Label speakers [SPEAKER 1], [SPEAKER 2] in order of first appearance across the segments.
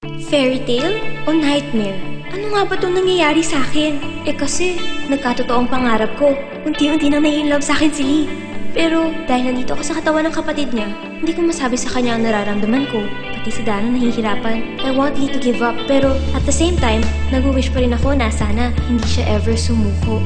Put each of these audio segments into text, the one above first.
[SPEAKER 1] Fairy tale o nightmare? Ano nga ba itong nangyayari sa akin? Kasi, nagkatotoong pangarap ko. Unti-unti nang nai-inlove sa akin si Lee. Pero, dahil nandito ako sa katawan ng kapatid niya, hindi ko masabi sa kanya ang nararamdaman ko. Pati si Dana nahihirapan. I want Lee to give up, pero at the same time, nag-wish pa rin ako na sana hindi siya ever sumuko.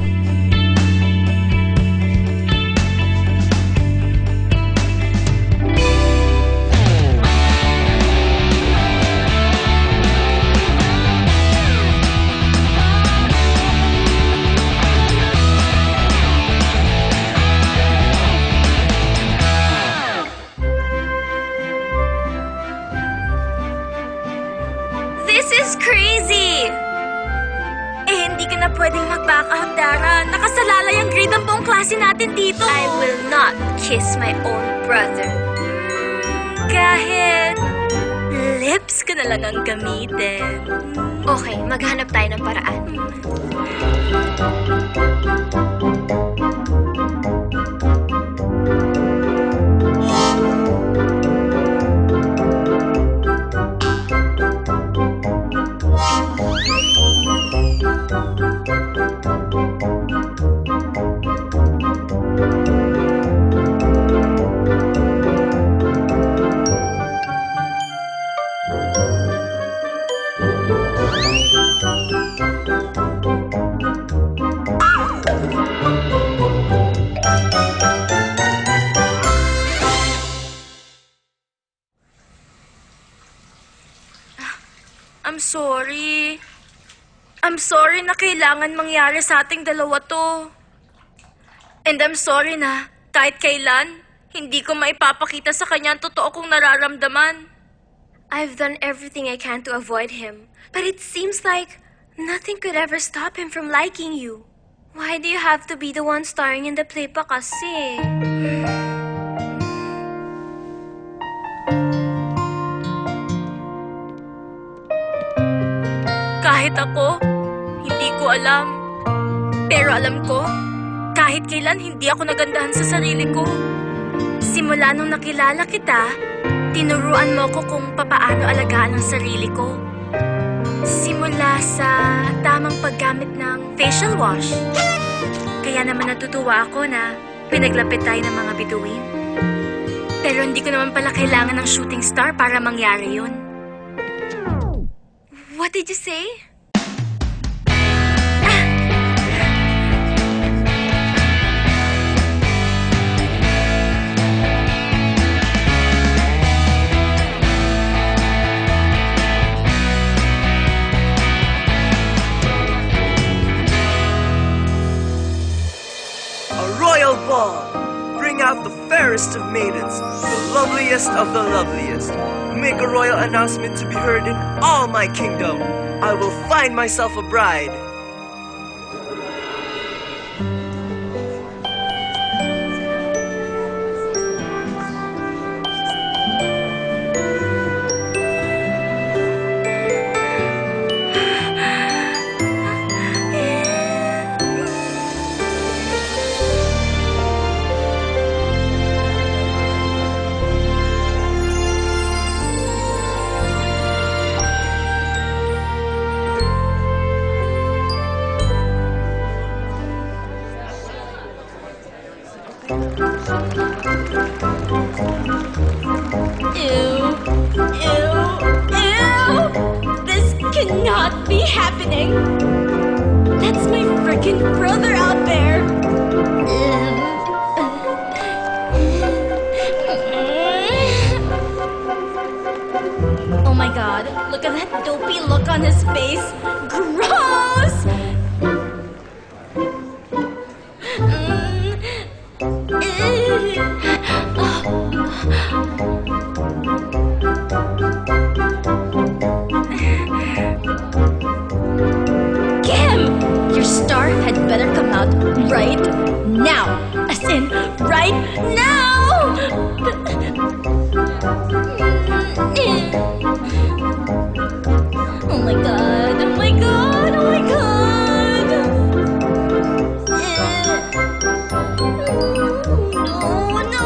[SPEAKER 2] This is crazy! Hindi ka na pwedeng mag-back out, Dara. Nakasalalay ang grade ng buong klase natin dito. I will not kiss my own brother. Kahit lips ko na lang ang gamitin. Okay, maghanap tayo ng paraan. I'm sorry. I'm sorry na kailangan mangyari sa ating dalawa to. And I'm sorry na kahit kailan, hindi ko maipapakita sa kanya ang totoo kong nararamdaman. I've done everything I can to avoid him, but it seems like nothing could ever stop him from liking you. Why do you have to be the one starring in the play pa kasi? Kahit ako, hindi ko alam. Pero alam ko, kahit kailan hindi ako nagandahan sa sarili ko. Simula nung nakilala kita, tinuruan mo ko kung papaano alagaan ang sarili ko. Simula sa tamang paggamit ng facial wash. Kaya naman natutuwa ako na pinaglapit tayo ng mga bituin. Pero hindi ko naman pala kailangan ng shooting star para mangyari yun. What did you say?
[SPEAKER 3] A royal ball! Bring out the fairest of maidens, the loveliest of the loveliest. Make a royal announcement to be heard in all my kingdom. I will find myself a bride.
[SPEAKER 2] This cannot be happening. That's my freaking brother out there. Oh my god, look at that dopey look on his face. Gross! Your star had better come out right now. As in, right now! Oh my god, oh my god, oh my god! No, no!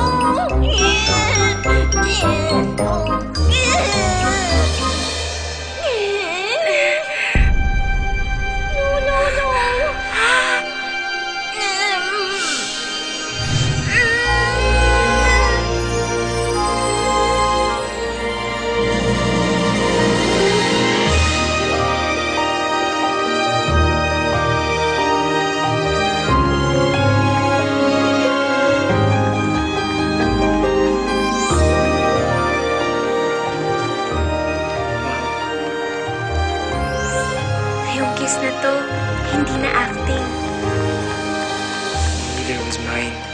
[SPEAKER 1] kiss na to, hindi na acting.
[SPEAKER 3] Neither was mine.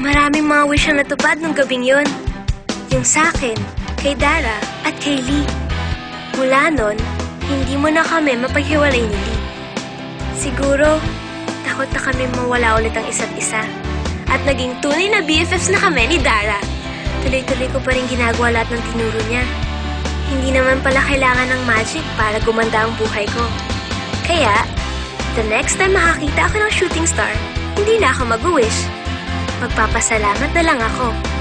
[SPEAKER 1] Maraming mga wish ang natupad nung gabing yon. Yung sa'kin, kay Dara, at kay Lee. Mula nun, hindi mo na kami mapaghiwalay ni Lee. Siguro, takot na kami mawala ulit ang isa't isa. At naging tunay na BFFs na kami ni Dara. Tuloy-tuloy ko pa rin ginagawa lahat ng tinuro niya. Hindi naman pala kailangan ng magic para gumanda ang buhay ko. Kaya, the next time makakita ako ng shooting star, hindi na ako mag-wish. Magpapasalamat na lang ako.